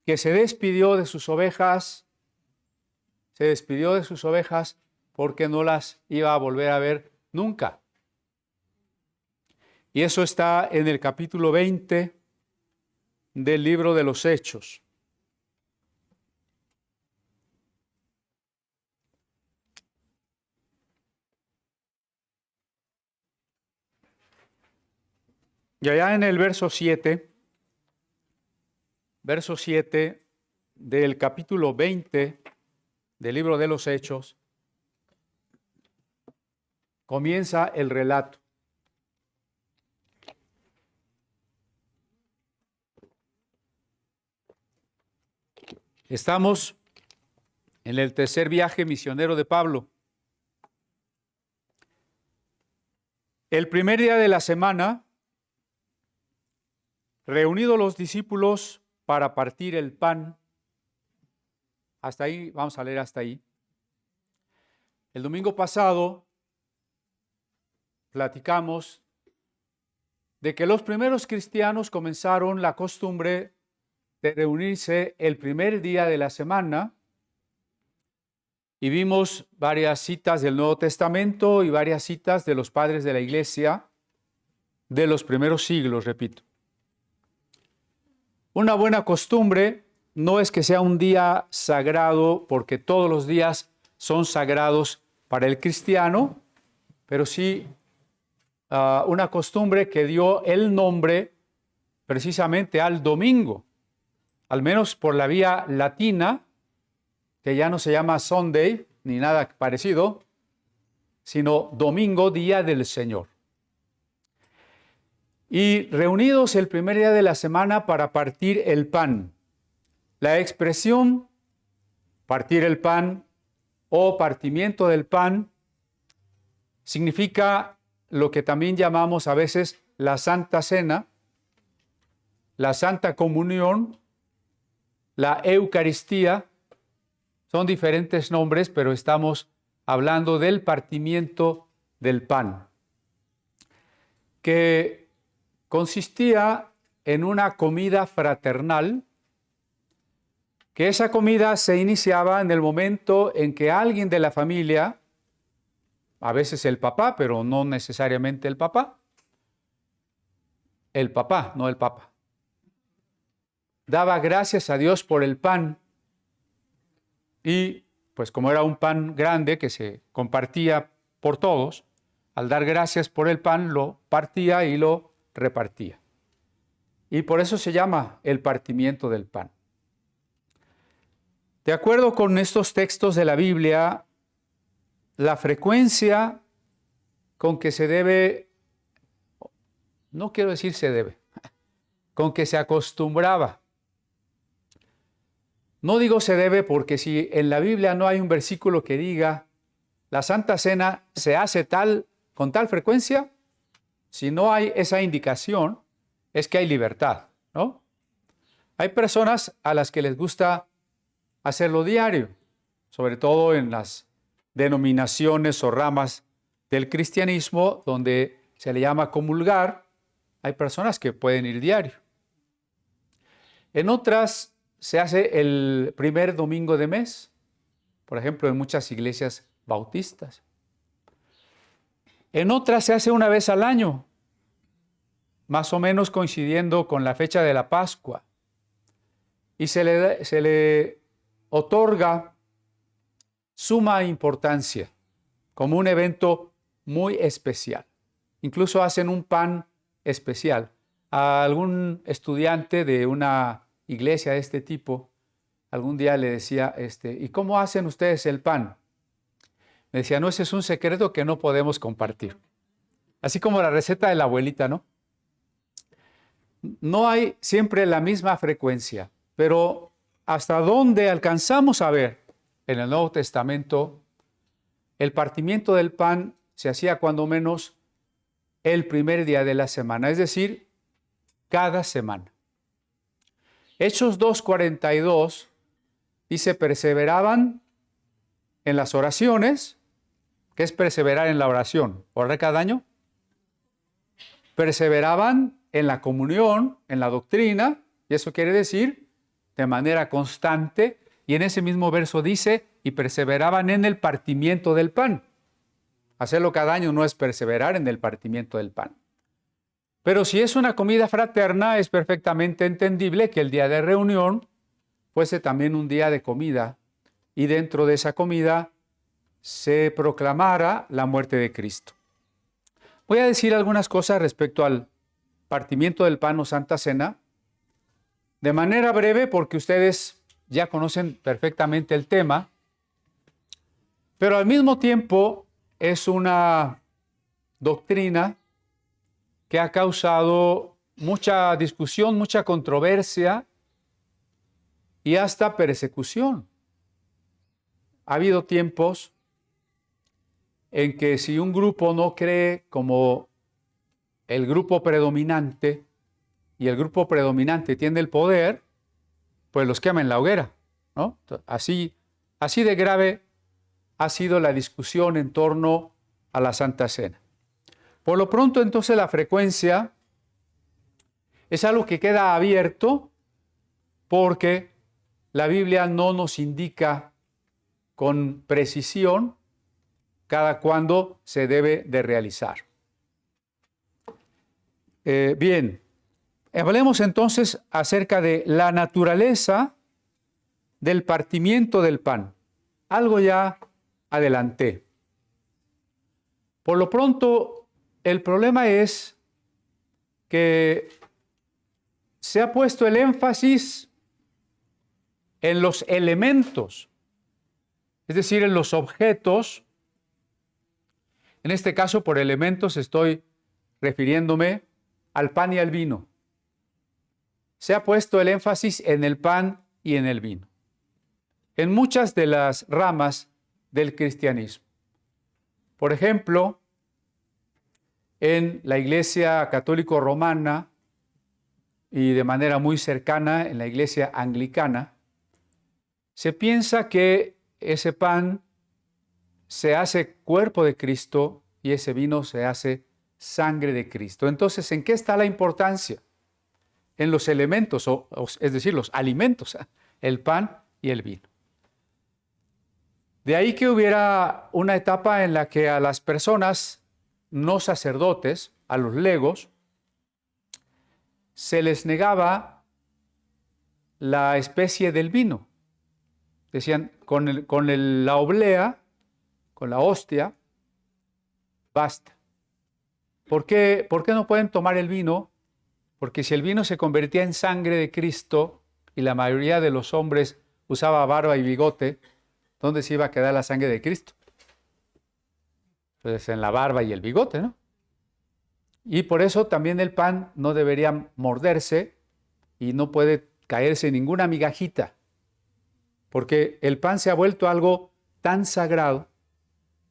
que se despidió de sus ovejas, porque no las iba a volver a ver nunca. Y eso está en el capítulo 20 del libro de los Hechos. Y allá en el verso 7 del capítulo 20 del libro de los Hechos, comienza el relato. Estamos en el tercer viaje misionero de Pablo. El primer día de la semana, reunidos los discípulos para partir el pan, hasta ahí, vamos a leer hasta ahí. El domingo pasado platicamos de que los primeros cristianos comenzaron la costumbre de reunirse el primer día de la semana y vimos varias citas del Nuevo Testamento y varias citas de los padres de la iglesia de los primeros siglos, repito. Una buena costumbre no es que sea un día sagrado, porque todos los días son sagrados para el cristiano, pero sí una costumbre que dio el nombre precisamente al domingo, al menos por la vía latina, que ya no se llama Sunday ni nada parecido, sino domingo, día del Señor. Y reunidos el primer día de la semana para partir el pan. La expresión partir el pan o partimiento del pan significa lo que también llamamos a veces la Santa Cena, la Santa Comunión, la Eucaristía. Son diferentes nombres, pero estamos hablando del partimiento del pan, que consistía en una comida fraternal, que esa comida se iniciaba en el momento en que alguien de la familia, a veces el papá, pero no necesariamente el papá, no el papa, daba gracias a Dios por el pan. Y pues como era un pan grande que se compartía por todos, al dar gracias por el pan lo partía y lo repartía. Y por eso se llama el partimiento del pan. De acuerdo con estos textos de la Biblia, la frecuencia con que se debe, no quiero decir se debe, con que se acostumbraba. No digo se debe porque si en la Biblia no hay un versículo que diga la Santa Cena se hace con tal frecuencia, si no hay esa indicación, es que hay libertad, ¿no? Hay personas a las que les gusta hacerlo diario, sobre todo en las denominaciones o ramas del cristianismo donde se le llama comulgar. Hay personas que pueden ir diario. En otras se hace el primer domingo de mes, por ejemplo, en muchas iglesias bautistas. En otras se hace una vez al año, más o menos coincidiendo con la fecha de la Pascua. Y se le otorga suma importancia como un evento muy especial. Incluso hacen un pan especial. A algún estudiante de una iglesia de este tipo, algún día le decía, ¿y cómo hacen ustedes el pan? Me decía, no, ese es un secreto que no podemos compartir. Así como la receta de la abuelita, ¿no? No hay siempre la misma frecuencia, pero hasta donde alcanzamos a ver en el Nuevo Testamento, el partimiento del pan se hacía cuando menos el primer día de la semana, es decir, cada semana. Hechos 2:42 dice, perseveraban en las oraciones. ¿Qué es perseverar en la oración? ¿Orar cada año? Perseveraban en la comunión, en la doctrina, y eso quiere decir de manera constante, y en ese mismo verso dice, y perseveraban en el partimiento del pan. Hacerlo cada año no es perseverar en el partimiento del pan. Pero si es una comida fraterna, es perfectamente entendible que el día de reunión fuese también un día de comida, y dentro de esa comida se proclamara la muerte de Cristo. Voy a decir algunas cosas respecto al partimiento del pan o Santa Cena, de manera breve porque ustedes ya conocen perfectamente el tema, pero al mismo tiempo es una doctrina que ha causado mucha discusión, mucha controversia y hasta persecución. Ha habido tiempos en que si un grupo no cree como el grupo predominante y el grupo predominante tiene el poder, pues los quema en la hoguera, ¿no? Así de grave ha sido la discusión en torno a la Santa Cena. Por lo pronto, entonces, la frecuencia es algo que queda abierto porque la Biblia no nos indica con precisión cada cuándo se debe de realizar. Bien, hablemos entonces acerca de la naturaleza del partimiento del pan. Algo ya adelanté. Por lo pronto, el problema es que se ha puesto el énfasis en los elementos, es decir, en los objetos. En este caso, por elementos estoy refiriéndome al pan y al vino. Se ha puesto el énfasis en el pan y en el vino. En muchas de las ramas del cristianismo. Por ejemplo, en la Iglesia Católico Romana y de manera muy cercana en la Iglesia Anglicana, se piensa que ese pan se hace cuerpo de Cristo y ese vino se hace sangre de Cristo. Entonces, ¿en qué está la importancia? En los elementos, es decir, los alimentos, el pan y el vino. De ahí que hubiera una etapa en la que a las personas no sacerdotes, a los legos, se les negaba la especie del vino. Decían, la oblea, con la hostia, basta. ¿Por qué no pueden tomar el vino? Porque si el vino se convertía en sangre de Cristo y la mayoría de los hombres usaba barba y bigote, ¿dónde se iba a quedar la sangre de Cristo? Pues en la barba y el bigote, ¿no? Y por eso también el pan no debería morderse y no puede caerse ninguna migajita, porque el pan se ha vuelto algo tan sagrado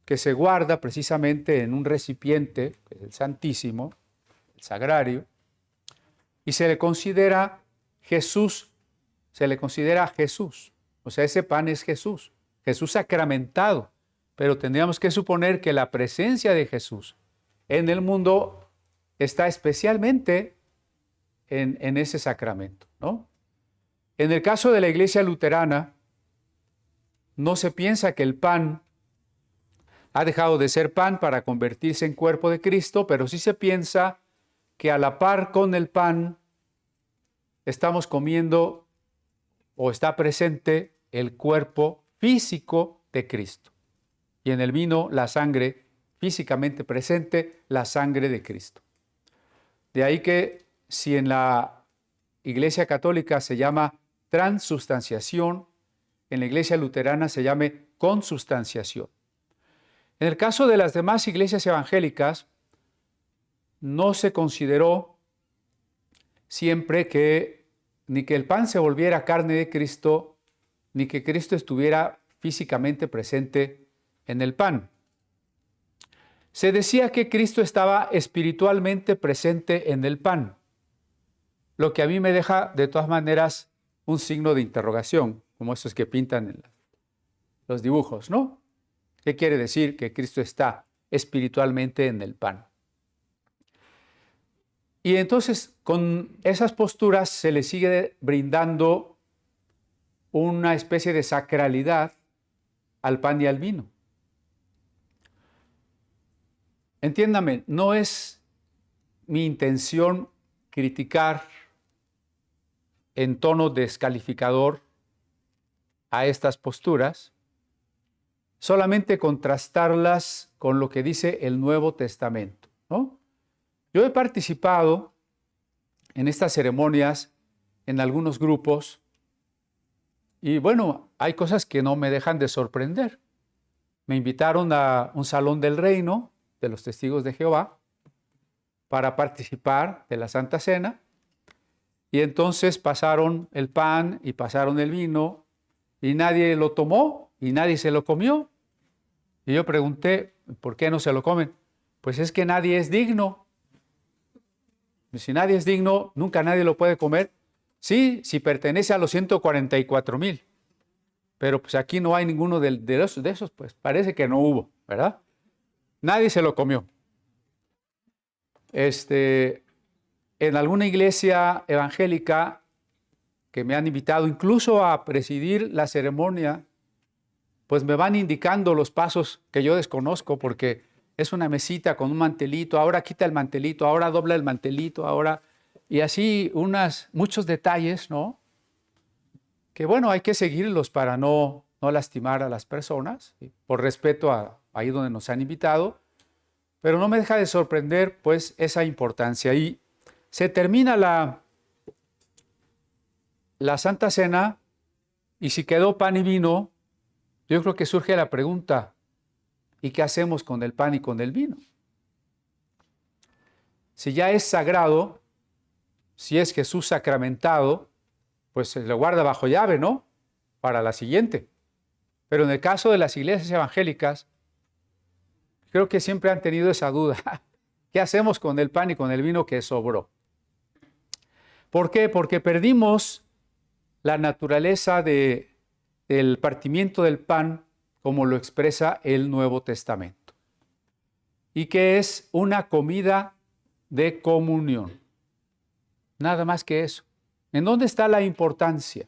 que se guarda precisamente en un recipiente, que es el Santísimo, el Sagrario, y se le considera Jesús, o sea, ese pan es Jesús sacramentado, pero tendríamos que suponer que la presencia de Jesús en el mundo está especialmente en ese sacramento, ¿no? En el caso de la Iglesia luterana, no se piensa que el pan ha dejado de ser pan para convertirse en cuerpo de Cristo, pero sí se piensa que a la par con el pan estamos comiendo o está presente el cuerpo físico de Cristo. Y en el vino la sangre, físicamente presente, la sangre de Cristo. De ahí que si en la Iglesia Católica se llama transubstanciación, en la Iglesia Luterana se llame consubstanciación. En el caso de las demás iglesias evangélicas, no se consideró siempre que ni que el pan se volviera carne de Cristo, ni que Cristo estuviera físicamente presente en el pan. Se decía que Cristo estaba espiritualmente presente en el pan, lo que a mí me deja de todas maneras un signo de interrogación, como esos que pintan en los dibujos, ¿no? ¿Qué quiere decir que Cristo está espiritualmente en el pan? Y entonces con esas posturas se le sigue brindando una especie de sacralidad al pan y al vino. Entiéndame, no es mi intención criticar en tono descalificador a estas posturas, solamente contrastarlas con lo que dice el Nuevo Testamento, ¿no? Yo he participado en estas ceremonias en algunos grupos y bueno, hay cosas que no me dejan de sorprender. Me invitaron a un salón del reino de los testigos de Jehová para participar de la Santa Cena y entonces pasaron el pan y pasaron el vino y nadie lo tomó y nadie se lo comió. Y yo pregunté, ¿por qué no se lo comen? Pues es que nadie es digno. Y si nadie es digno, nunca nadie lo puede comer. Sí, si pertenece a los 144,000. Pero pues aquí no hay ninguno de esos, pues parece que no hubo, ¿verdad? Nadie se lo comió. En alguna iglesia evangélica que me han invitado incluso a presidir la ceremonia, pues me van indicando los pasos que yo desconozco, porque es una mesita con un mantelito, ahora quita el mantelito, ahora dobla el mantelito, ahora... Y así muchos detalles, ¿no? Que bueno, hay que seguirlos para no lastimar a las personas, ¿sí? Por respeto a ahí donde nos han invitado, pero no me deja de sorprender pues esa importancia. Y se termina la Santa Cena y si quedó pan y vino, yo creo que surge la pregunta, ¿y qué hacemos con el pan y con el vino? Si ya es sagrado, si es Jesús sacramentado, pues se lo guarda bajo llave, ¿no? Para la siguiente. Pero en el caso de las iglesias evangélicas, creo que siempre han tenido esa duda. ¿Qué hacemos con el pan y con el vino que sobró? ¿Por qué? Porque perdimos la naturaleza del partimiento del pan como lo expresa el Nuevo Testamento. Y que es una comida de comunión. Nada más que eso. ¿En dónde está la importancia?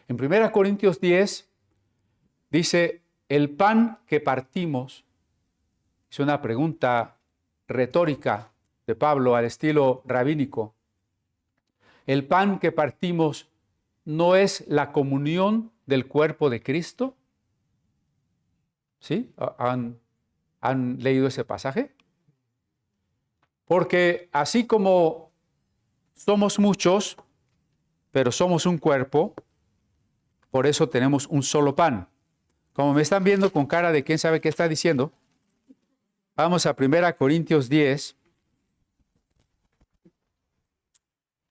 En 1 Corintios 10 dice, el pan que partimos, es una pregunta retórica de Pablo al estilo rabínico, el pan que partimos no es la comunión del cuerpo de Cristo. ¿Sí? ¿Han leído ese pasaje? Porque así como somos muchos, pero somos un cuerpo, por eso tenemos un solo pan. Como me están viendo con cara de quién sabe qué está diciendo, vamos a 1 Corintios 10,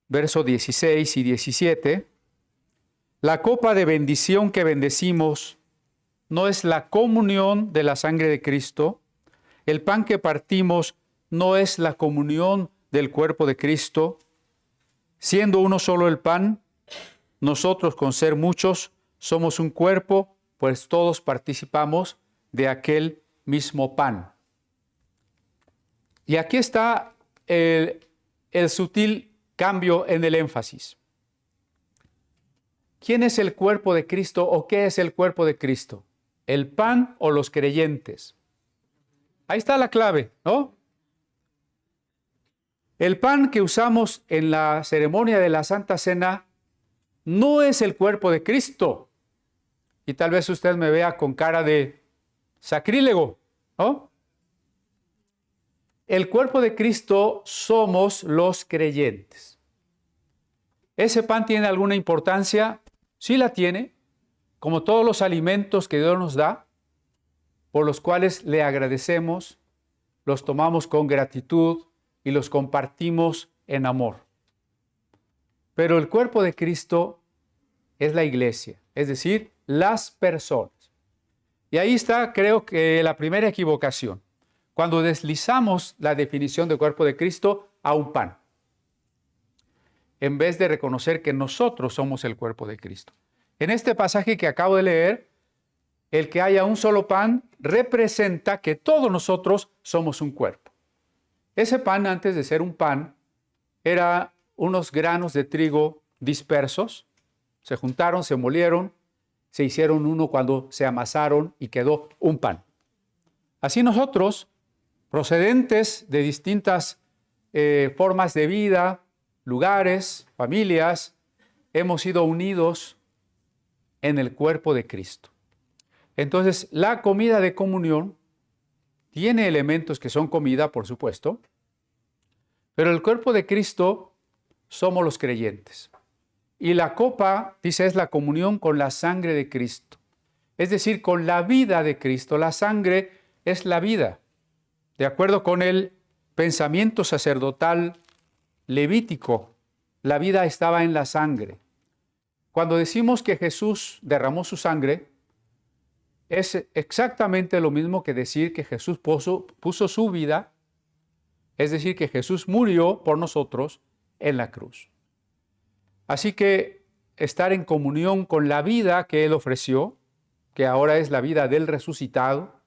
verso 16 y 17. La copa de bendición que bendecimos no es la comunión de la sangre de Cristo. El pan que partimos no es la comunión del cuerpo de Cristo. Siendo uno solo el pan, nosotros con ser muchos somos un cuerpo, pues todos participamos de aquel mismo pan. Y aquí está el sutil cambio en el énfasis. ¿Quién es el cuerpo de Cristo o qué es el cuerpo de Cristo? ¿El pan o los creyentes? Ahí está la clave, ¿no? El pan que usamos en la ceremonia de la Santa Cena no es el cuerpo de Cristo. Y tal vez usted me vea con cara de sacrílego, ¿no? El cuerpo de Cristo somos los creyentes. ¿Ese pan tiene alguna importancia? Sí la tiene, como todos los alimentos que Dios nos da, por los cuales le agradecemos, los tomamos con gratitud y los compartimos en amor. Pero el cuerpo de Cristo es la iglesia, es decir, las personas. Y ahí está, creo que la primera equivocación, cuando deslizamos la definición de cuerpo de Cristo a un pan, en vez de reconocer que nosotros somos el cuerpo de Cristo. En este pasaje que acabo de leer, el que haya un solo pan representa que todos nosotros somos un cuerpo. Ese pan, antes de ser un pan, era unos granos de trigo dispersos Se juntaron, se molieron, se hicieron uno cuando se amasaron y quedó un pan. Así nosotros, procedentes de distintas formas de vida, lugares, familias, hemos sido unidos en el cuerpo de Cristo. Entonces, la comida de comunión tiene elementos que son comida, por supuesto, pero el cuerpo de Cristo somos los creyentes. Y la copa, dice, es la comunión con la sangre de Cristo. Es decir, con la vida de Cristo. La sangre es la vida. De acuerdo con el pensamiento sacerdotal levítico, la vida estaba en la sangre. Cuando decimos que Jesús derramó su sangre, es exactamente lo mismo que decir que Jesús puso su vida, es decir, que Jesús murió por nosotros en la cruz. Así que estar en comunión con la vida que Él ofreció, que ahora es la vida del resucitado,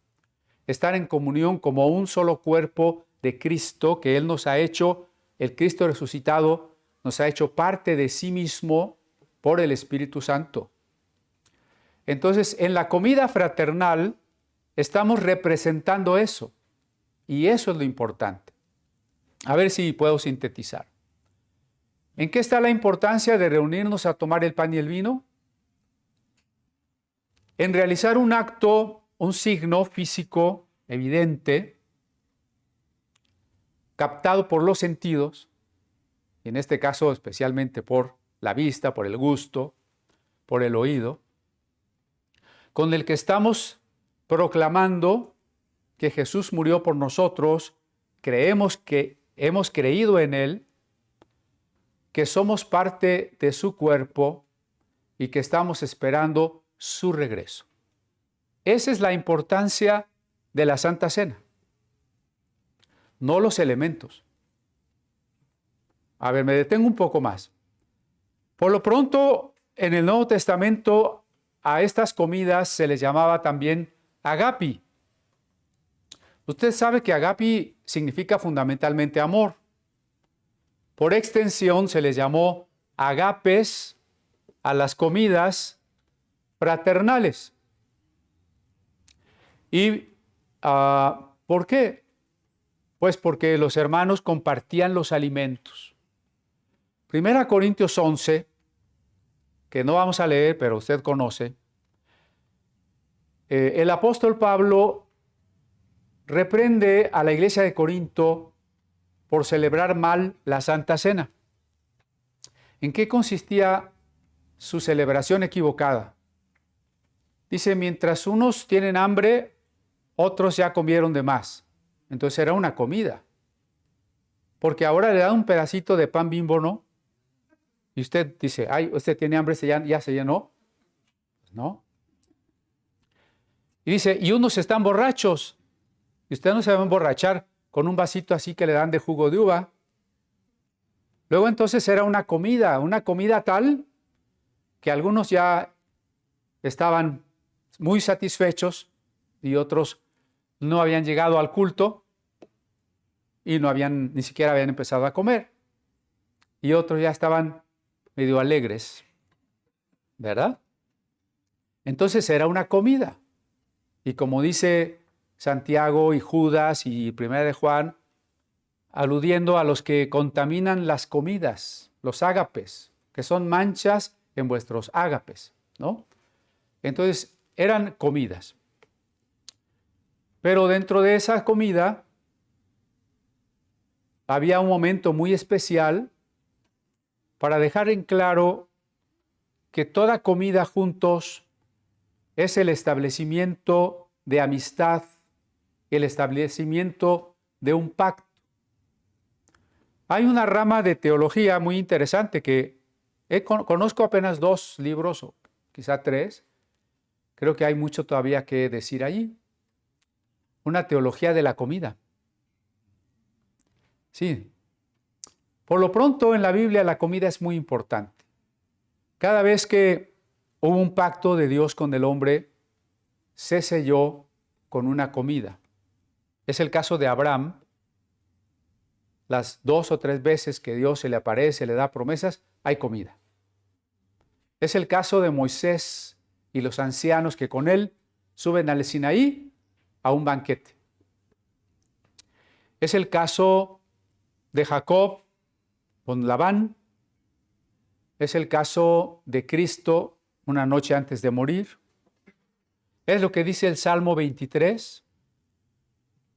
estar en comunión como un solo cuerpo de Cristo, que Él nos ha hecho, el Cristo resucitado nos ha hecho parte de sí mismo por el Espíritu Santo. Entonces, en la comida fraternal estamos representando eso, y eso es lo importante. A ver si puedo sintetizar. ¿En qué está la importancia de reunirnos a tomar el pan y el vino? En realizar un acto, un signo físico evidente, captado por los sentidos, y en este caso especialmente por la vista, por el gusto, por el oído, con el que estamos proclamando que Jesús murió por nosotros, creemos que hemos creído en Él, que somos parte de su cuerpo y que estamos esperando su regreso. Esa es la importancia de la Santa Cena, no los elementos. A ver, me detengo un poco más. Por lo pronto, en el Nuevo Testamento, a estas comidas se les llamaba también agapi. Usted sabe que agapi significa fundamentalmente amor. Por extensión se les llamó agapes a las comidas fraternales. ¿Y por qué? Pues porque los hermanos compartían los alimentos. 1 Corintios 11, que no vamos a leer, pero usted conoce, el apóstol Pablo reprende a la iglesia de Corinto por celebrar mal la Santa Cena. ¿En qué consistía su celebración equivocada? Dice, mientras unos tienen hambre, otros ya comieron de más. Entonces era una comida. Porque ahora le dan un pedacito de pan Bimbo, ¿no? Y usted dice, ay, usted tiene hambre, ya se llenó. ¿No? Y dice, y unos están borrachos. Y usted no se va a emborrachar con un vasito así que le dan de jugo de uva. Luego entonces era una comida tal que algunos ya estaban muy satisfechos y otros no habían llegado al culto y ni siquiera habían empezado a comer. Y otros ya estaban medio alegres, ¿verdad? Entonces era una comida. Y como dice Santiago y Judas y 1 de Juan, aludiendo a los que contaminan las comidas, los ágapes, que son manchas en vuestros ágapes, ¿no? Entonces, eran comidas. Pero dentro de esa comida había un momento muy especial para dejar en claro que toda comida juntos es el establecimiento de amistad, el establecimiento de un pacto. Hay una rama de teología muy interesante que conozco apenas 2 libros, o quizá 3. Creo que hay mucho todavía que decir allí. Una teología de la comida. Sí. Por lo pronto, en la Biblia la comida es muy importante. Cada vez que hubo un pacto de Dios con el hombre, se selló con una comida. Es el caso de Abraham. Las 2 o 3 veces que Dios se le aparece, le da promesas, hay comida. Es el caso de Moisés y los ancianos que con él suben al Sinaí a un banquete. Es el caso de Jacob con Labán. Es el caso de Cristo una noche antes de morir. Es lo que dice el Salmo 23.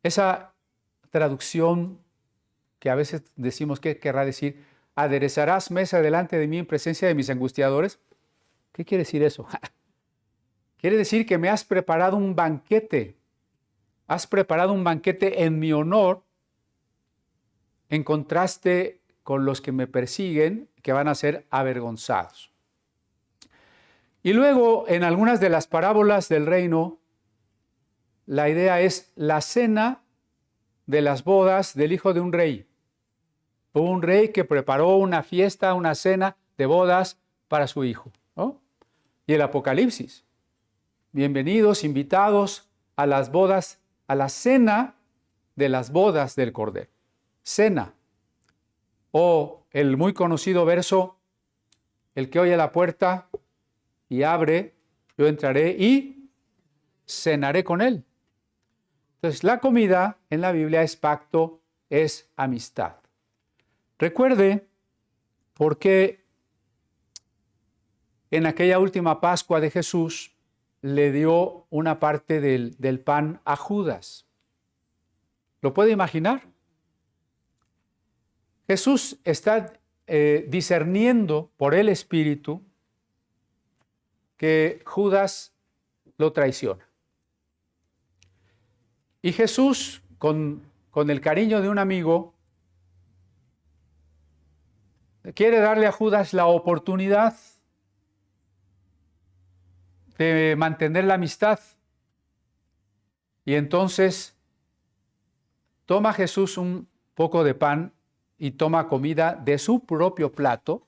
Esa traducción que a veces decimos, ¿qué querrá decir? Aderezarás mesa delante de mí en presencia de mis angustiadores. ¿Qué quiere decir eso? Quiere decir que me has preparado un banquete. Has preparado un banquete en mi honor, en contraste con los que me persiguen, que van a ser avergonzados. Y luego, en algunas de las parábolas del reino, la idea es la cena de las bodas del hijo de un rey. Hubo un rey que preparó una fiesta, una cena de bodas para su hijo, ¿no? Y el Apocalipsis. Bienvenidos, invitados a las bodas, a la cena de las bodas del Cordero. Cena. O el muy conocido verso, el que oye la puerta y abre, yo entraré y cenaré con él. Entonces, la comida en la Biblia es pacto, es amistad. Recuerde por qué en aquella última Pascua de Jesús le dio una parte del pan a Judas. ¿Lo puede imaginar? Jesús está discerniendo por el Espíritu que Judas lo traiciona. Y Jesús, con el cariño de un amigo, quiere darle a Judas la oportunidad de mantener la amistad. Y entonces toma Jesús un poco de pan y toma comida de su propio plato.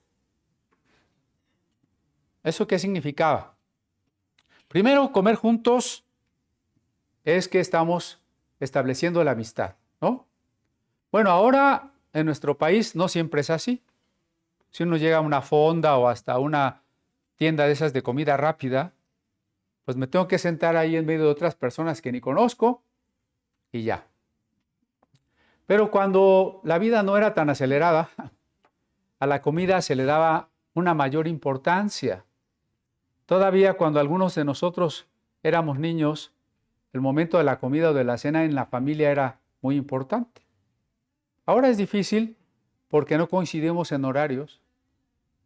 ¿Eso qué significaba? Primero, comer juntos es que estamos estableciendo la amistad, ¿no? Bueno, ahora en nuestro país no siempre es así. Si uno llega a una fonda o hasta una tienda de esas de comida rápida, pues me tengo que sentar ahí en medio de otras personas que ni conozco y ya. Pero cuando la vida no era tan acelerada, a la comida se le daba una mayor importancia. Todavía cuando algunos de nosotros éramos niños, el momento de la comida o de la cena en la familia era muy importante. Ahora es difícil porque no coincidimos en horarios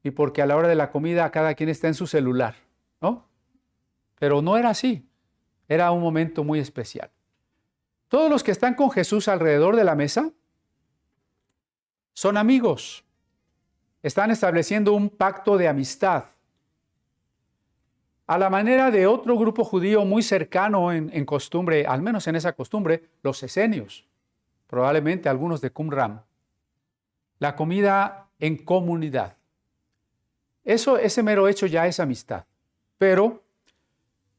y porque a la hora de la comida cada quien está en su celular, ¿no? Pero no era así. Era un momento muy especial. Todos los que están con Jesús alrededor de la mesa son amigos. Están estableciendo un pacto de amistad. A la manera de otro grupo judío muy cercano en costumbre, al menos en esa costumbre, los esenios, probablemente algunos de Qumran. La comida en comunidad. Ese mero hecho ya es amistad. Pero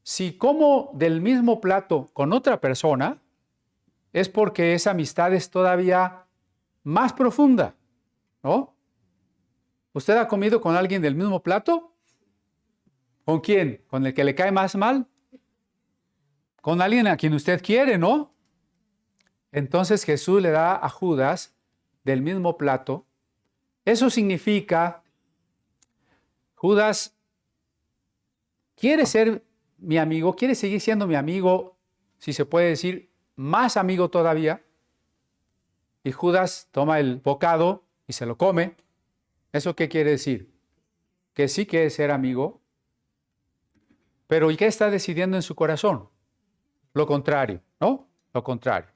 si como del mismo plato con otra persona, es porque esa amistad es todavía más profunda, ¿no? ¿Usted ha comido con alguien del mismo plato? ¿Con quién? ¿Con el que le cae más mal? Con alguien a quien usted quiere, ¿no? Entonces Jesús le da a Judas del mismo plato. Eso significa, Judas quiere ser mi amigo, quiere seguir siendo mi amigo, si se puede decir, más amigo todavía. Y Judas toma el bocado y se lo come. ¿Eso qué quiere decir? Que sí quiere ser amigo. Pero ¿y qué está decidiendo en su corazón? Lo contrario, ¿no? Lo contrario.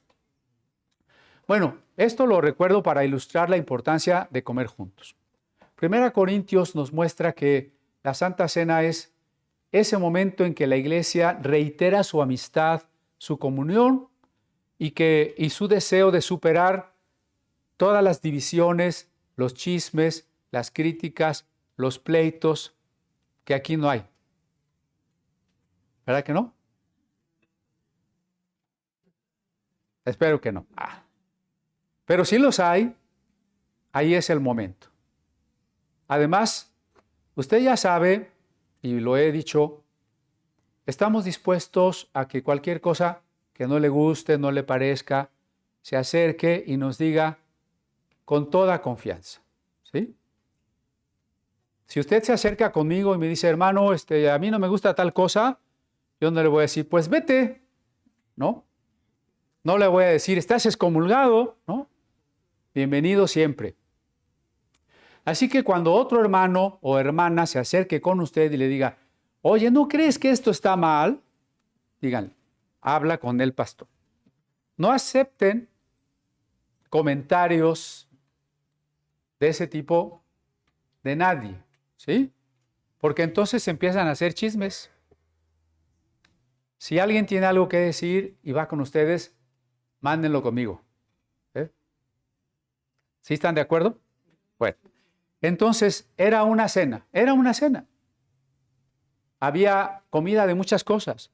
Bueno, esto lo recuerdo para ilustrar la importancia de comer juntos. 1 Corintios nos muestra que la Santa Cena es ese momento en que la Iglesia reitera su amistad, su comunión y su deseo de superar todas las divisiones, los chismes, las críticas, los pleitos, que aquí no hay. ¿Verdad que no? Espero que no. Pero si los hay, ahí es el momento. Además, usted ya sabe y lo he dicho, estamos dispuestos a que cualquier cosa que no le guste, no le parezca, se acerque y nos diga con toda confianza, ¿sí? Si usted se acerca conmigo y me dice, hermano, a mí no me gusta tal cosa, yo no le voy a decir, pues vete, ¿no? No le voy a decir, estás excomulgado, ¿no? Bienvenido siempre. Así que cuando otro hermano o hermana se acerque con usted y le diga, oye, ¿no crees que esto está mal? Díganle, habla con el pastor. No acepten comentarios de ese tipo de nadie, ¿sí? Porque entonces empiezan a hacer chismes. Si alguien tiene algo que decir y va con ustedes, mándenlo conmigo. ¿Sí están de acuerdo? Bueno, entonces era una cena. Había comida de muchas cosas,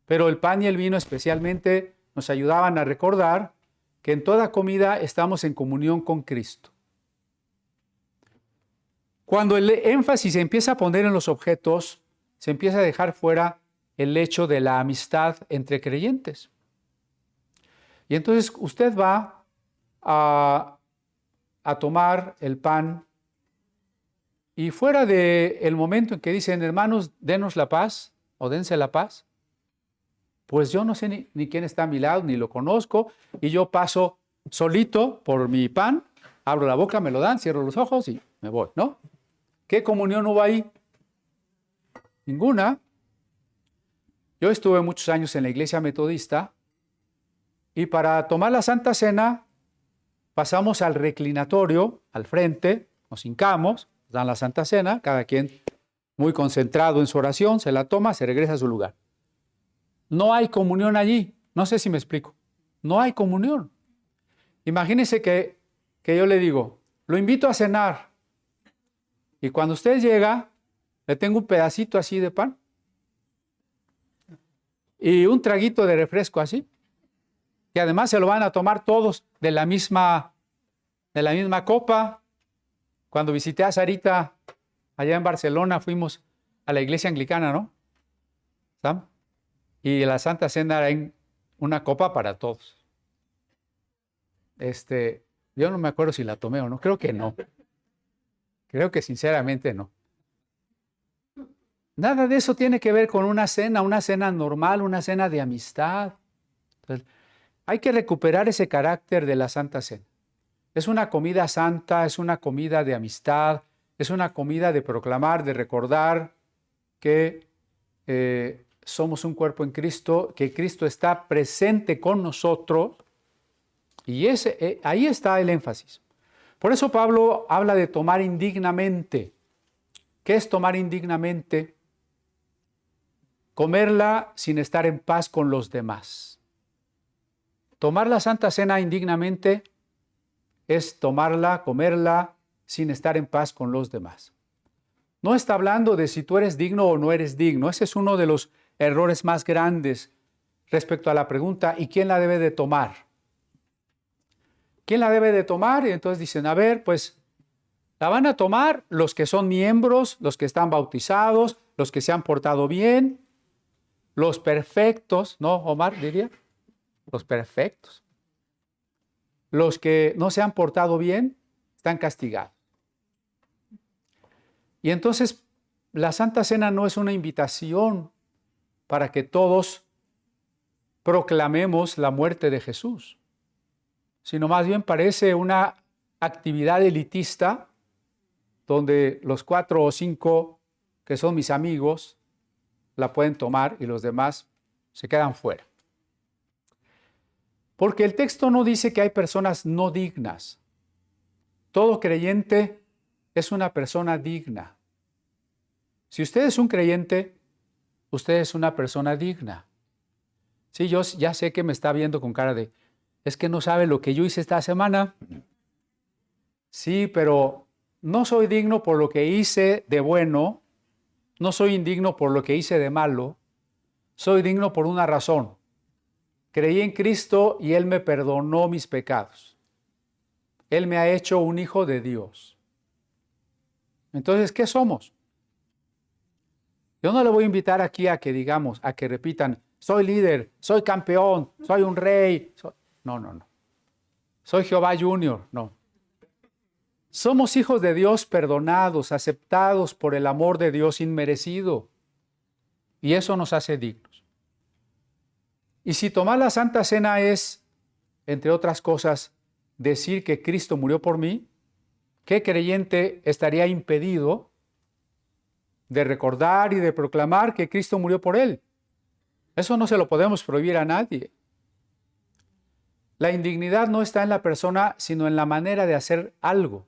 pero el pan y el vino especialmente nos ayudaban a recordar que en toda comida estamos en comunión con Cristo. Cuando el énfasis se empieza a poner en los objetos, se empieza a dejar fuera el hecho de la amistad entre creyentes. Y entonces usted va a tomar el pan y fuera del momento en que dicen, hermanos, denos la paz o dense la paz, pues yo no sé ni quién está a mi lado, ni lo conozco, y yo paso solito por mi pan, abro la boca, me lo dan, cierro los ojos y me voy, ¿no? ¿Qué comunión hubo ahí? Ninguna. Yo estuve muchos años en la iglesia metodista y para tomar la Santa Cena pasamos al reclinatorio, al frente, nos hincamos, dan la Santa Cena, cada quien muy concentrado en su oración, se la toma, se regresa a su lugar. No hay comunión allí, no sé si me explico, no hay comunión. Imagínense que yo le digo, lo invito a cenar y cuando usted llega, le tengo un pedacito así de pan y un traguito de refresco así, que además se lo van a tomar todos de la misma copa. Cuando visité a Sarita allá en Barcelona, fuimos a la iglesia anglicana, ¿no? ¿Sam? Y la Santa Cena era en una copa para todos. Yo no me acuerdo si la tomé o no, creo que no. Creo que sinceramente no. Nada de eso tiene que ver con una cena normal, una cena de amistad. Entonces, hay que recuperar ese carácter de la Santa Cena. Es una comida santa, es una comida de amistad, es una comida de proclamar, de recordar que somos un cuerpo en Cristo, que Cristo está presente con nosotros, y ahí está el énfasis. Por eso Pablo habla de tomar indignamente. ¿Qué es tomar indignamente? Comerla sin estar en paz con los demás. Tomar la Santa Cena indignamente es tomarla, comerla, sin estar en paz con los demás. No está hablando de si tú eres digno o no eres digno. Ese es uno de los errores más grandes respecto a la pregunta, ¿y quién la debe de tomar? ¿Quién la debe de tomar? Y entonces dicen, a ver, pues la van a tomar los que son miembros, los que están bautizados, los que se han portado bien, los perfectos, ¿no, Omar diría? Los perfectos. Los que no se han portado bien están castigados. Y entonces la Santa Cena no es una invitación para que todos proclamemos la muerte de Jesús, sino más bien parece una actividad elitista donde los 4 o 5 que son mis amigos la pueden tomar y los demás se quedan fuera. Porque el texto no dice que hay personas no dignas. Todo creyente es una persona digna. Si usted es un creyente, usted es una persona digna. Sí, yo ya sé que me está viendo con cara de, es que no sabe lo que yo hice esta semana. Sí, pero no soy digno por lo que hice de bueno, no soy indigno por lo que hice de malo, soy digno por una razón. Creí en Cristo y Él me perdonó mis pecados. Él me ha hecho un hijo de Dios. Entonces, ¿qué somos? Yo no le voy a invitar aquí a que digamos, a que repitan, soy líder, soy campeón, soy un rey. No, no, no. Soy Jehová Junior, no. Somos hijos de Dios perdonados, aceptados por el amor de Dios inmerecido. Y eso nos hace dignos. Y si tomar la Santa Cena es, entre otras cosas, decir que Cristo murió por mí, ¿qué creyente estaría impedido de recordar y de proclamar que Cristo murió por él? Eso no se lo podemos prohibir a nadie. La indignidad no está en la persona, sino en la manera de hacer algo.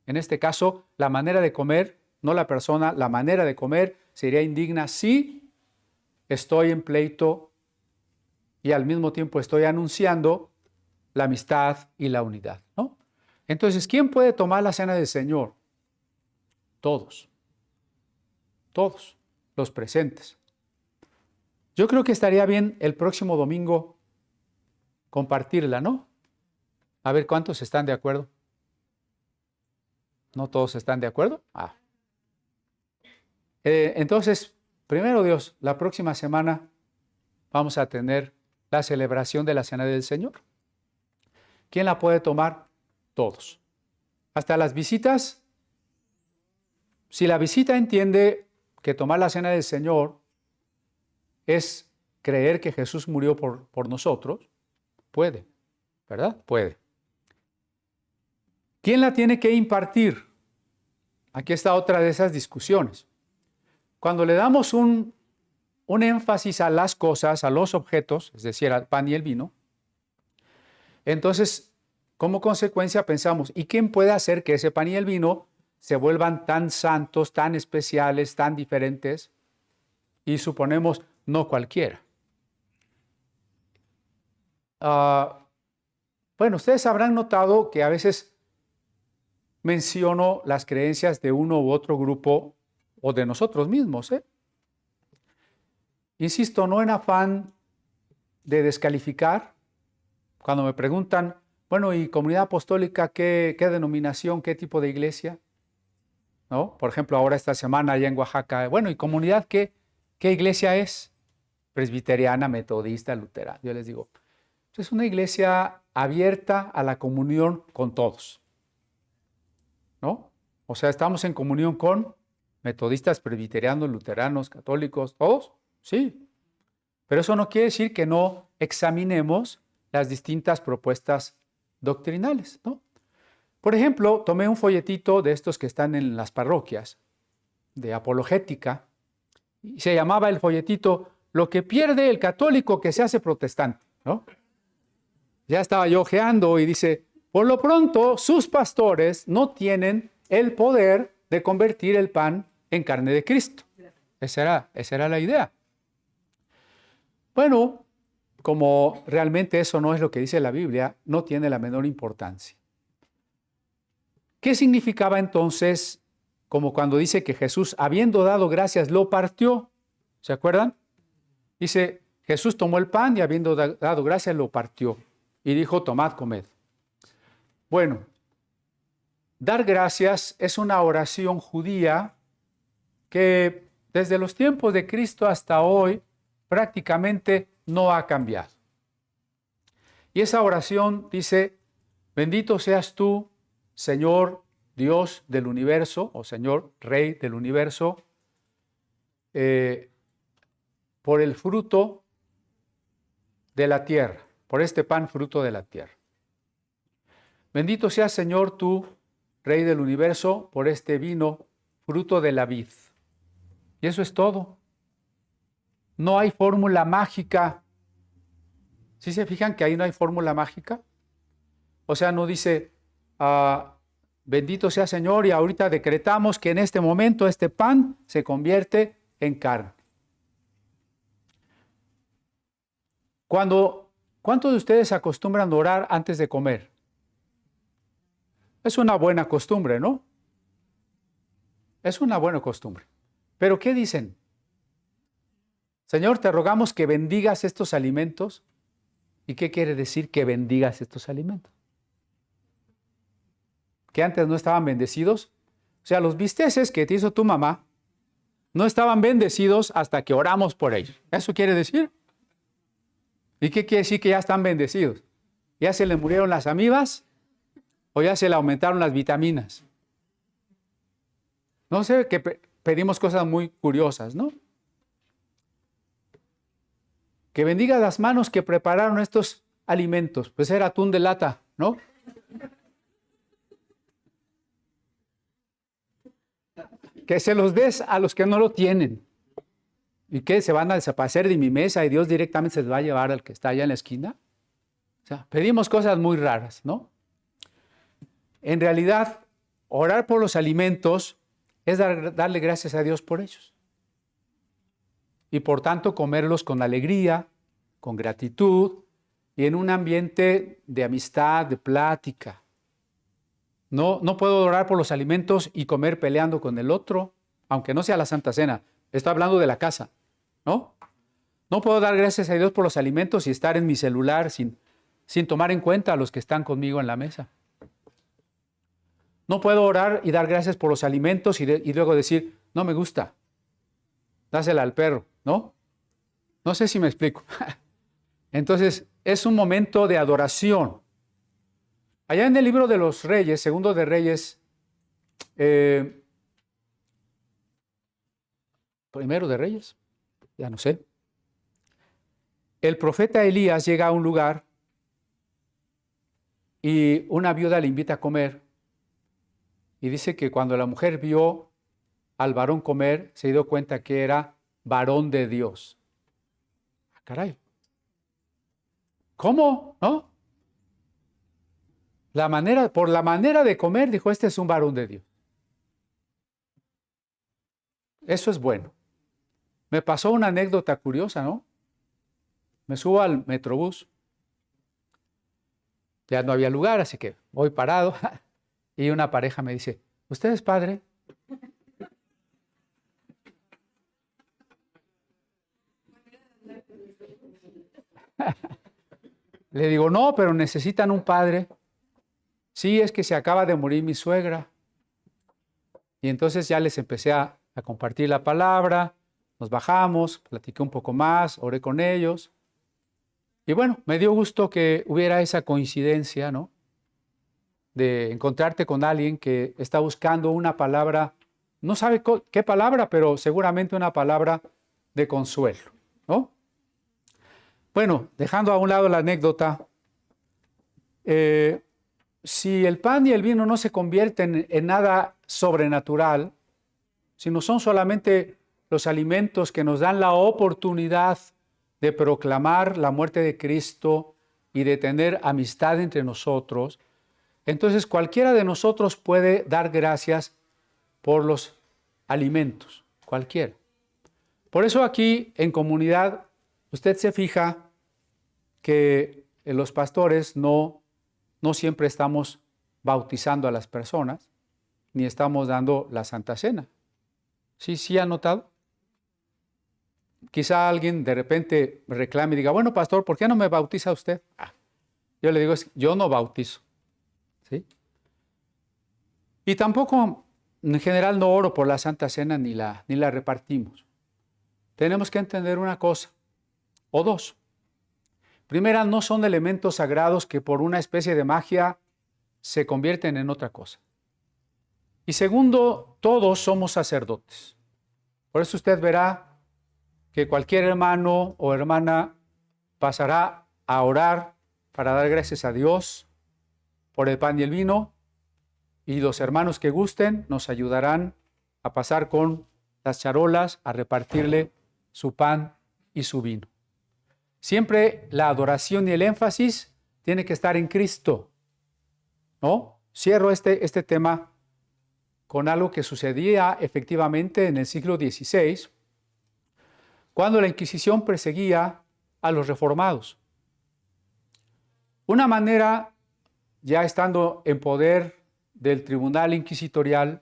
En este caso, la manera de comer, no la persona, la manera de comer sería indigna si estoy en pleito y al mismo tiempo estoy anunciando la amistad y la unidad, ¿no? Entonces, ¿quién puede tomar la cena del Señor? Todos. Todos los presentes. Yo creo que estaría bien el próximo domingo compartirla, ¿no? A ver cuántos están de acuerdo. ¿No todos están de acuerdo? Entonces, primero Dios, la próxima semana vamos a tener la celebración de la Cena del Señor. ¿Quién la puede tomar? Todos. Hasta las visitas. Si la visita entiende que tomar la Cena del Señor es creer que Jesús murió por nosotros, puede, ¿verdad? Puede. ¿Quién la tiene que impartir? Aquí está otra de esas discusiones. Cuando le damos un énfasis a las cosas, a los objetos, es decir, al pan y el vino, entonces, como consecuencia pensamos, ¿y quién puede hacer que ese pan y el vino se vuelvan tan santos, tan especiales, tan diferentes? Y suponemos, no cualquiera. Bueno, ustedes habrán notado que a veces menciono las creencias de uno u otro grupo o de nosotros mismos, ¿eh? Insisto, no en afán de descalificar. Cuando me preguntan, bueno, ¿y comunidad apostólica qué denominación, qué tipo de iglesia? ¿No? Por ejemplo, ahora esta semana allá en Oaxaca, bueno, ¿y comunidad qué iglesia es? Presbiteriana, metodista, luterana. Yo les digo, es una iglesia abierta a la comunión con todos, ¿no? O sea, estamos en comunión con metodistas, presbiterianos, luteranos, católicos, todos, sí. Pero eso no quiere decir que no examinemos las distintas propuestas doctrinales, ¿no? Por ejemplo, tomé un folletito de estos que están en las parroquias, de apologética, y se llamaba el folletito "Lo que pierde el católico que se hace protestante", ¿no? Ya estaba yo ojeando y dice, por lo pronto, sus pastores no tienen el poder de convertir el pan en carne de Cristo. Esa era la idea. Bueno, como realmente eso no es lo que dice la Biblia, no tiene la menor importancia. ¿Qué significaba entonces, como cuando dice que Jesús, habiendo dado gracias, lo partió? ¿Se acuerdan? Dice, Jesús tomó el pan y habiendo dado gracias, lo partió. Y dijo, tomad, comed. Bueno, dar gracias es una oración judía que desde los tiempos de Cristo hasta hoy prácticamente no ha cambiado. Y esa oración dice, bendito seas tú, Señor Dios del universo, o Señor Rey del universo, por el fruto de la tierra, por este pan fruto de la tierra. Bendito seas, Señor, tú, Rey del universo, por este vino fruto de la vid. Y eso es todo. No hay fórmula mágica. ¿Sí se fijan que ahí no hay fórmula mágica? O sea, no dice, bendito sea Señor, y ahorita decretamos que en este momento este pan se convierte en carne. ¿Cuántos de ustedes acostumbran a orar antes de comer? Es una buena costumbre, ¿no? Es una buena costumbre. ¿Pero qué dicen? Señor, te rogamos que bendigas estos alimentos. ¿Y qué quiere decir que bendigas estos alimentos? ¿Que antes no estaban bendecidos? O sea, los bisteces que te hizo tu mamá, No estaban bendecidos hasta que oramos por ellos. ¿Eso quiere decir? ¿Y qué quiere decir que ya están bendecidos? ¿Ya se les murieron las amibas o ya se le aumentaron las vitaminas? No sé, que pedimos cosas muy curiosas, ¿no? Que bendiga las manos que prepararon estos alimentos. Pues era atún de lata, ¿no? Que se los des a los que no lo tienen. ¿Y qué? ¿Se van a desaparecer de mi mesa y Dios directamente se les va a llevar al que está allá en la esquina? O sea, pedimos cosas muy raras, ¿no? En realidad, orar por los alimentos es darle gracias a Dios por ellos. Y por tanto, comerlos con alegría, con gratitud y en un ambiente de amistad, de plática. No puedo orar por los alimentos y comer peleando con el otro, aunque no sea la Santa Cena. Estoy hablando de la casa, ¿no? No puedo dar gracias a Dios por los alimentos y estar en mi celular sin tomar en cuenta a los que están conmigo en la mesa. No puedo orar y dar gracias por los alimentos y luego decir, no me gusta, dásela al perro, ¿no? No sé si me explico. Entonces, es un momento de adoración. Allá en el libro de los Reyes, Segundo de Reyes, Primero de Reyes, ya no sé. El profeta Elías llega a un lugar y una viuda le invita a comer. Y dice que cuando la mujer vio al varón comer, se dio cuenta que era varón de Dios. ¡Ah, caray! ¿Cómo? ¿No? Por la manera de comer, dijo, este es un varón de Dios. Eso es bueno. Me pasó una anécdota curiosa, ¿no? Me subo al Metrobús. Ya no había lugar, así que voy parado. Y una pareja me dice, ¿usted es padre? Le digo, no, pero necesitan un padre. Sí, es que se acaba de morir mi suegra. Y entonces ya les empecé a compartir la palabra, nos bajamos, platiqué un poco más, oré con ellos. Y bueno, me dio gusto que hubiera esa coincidencia, ¿no? De encontrarte con alguien que está buscando una palabra, no sabe qué palabra, pero seguramente una palabra de consuelo, ¿no? Bueno, dejando a un lado la anécdota, si el pan y el vino no se convierten en nada sobrenatural, sino son solamente los alimentos que nos dan la oportunidad de proclamar la muerte de Cristo y de tener amistad entre nosotros, entonces cualquiera de nosotros puede dar gracias por los alimentos, cualquiera. Por eso aquí en comunidad usted se fija que los pastores no siempre estamos bautizando a las personas, ni estamos dando la Santa Cena. ¿Sí ha notado? Quizá alguien de repente reclame y diga, bueno, pastor, ¿por qué no me bautiza usted? Yo le digo, yo no bautizo. ¿Sí? Y tampoco, en general, no oro por la Santa Cena ni la repartimos. Tenemos que entender una cosa, o dos. Primera, no son elementos sagrados que por una especie de magia se convierten en otra cosa. Y segundo, todos somos sacerdotes. Por eso usted verá que cualquier hermano o hermana pasará a orar para dar gracias a Dios por el pan y el vino, y los hermanos que gusten nos ayudarán a pasar con las charolas a repartirle su pan y su vino. Siempre la adoración y el énfasis tiene que estar en Cristo, ¿no? Cierro este tema con algo que sucedía efectivamente en el siglo XVI, cuando la Inquisición perseguía a los reformados. Una manera, ya estando en poder del tribunal inquisitorial,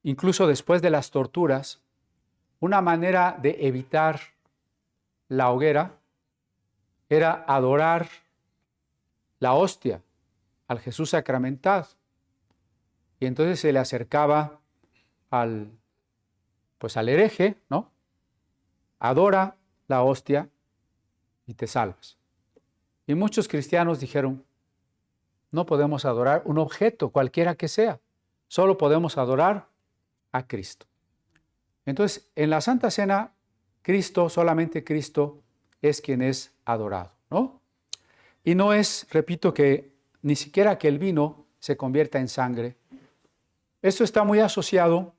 incluso después de las torturas, una manera de evitar la hoguera era adorar la hostia al Jesús sacramentado. Y entonces se le acercaba al pues al hereje, ¿no? Adora la hostia y te salvas. Y muchos cristianos dijeron, no podemos adorar un objeto, cualquiera que sea. Solo podemos adorar a Cristo. Entonces, en la Santa Cena, Cristo, solamente Cristo, es quien es adorado, ¿no? Y no es, repito, que ni siquiera que el vino se convierta en sangre. Esto está muy asociado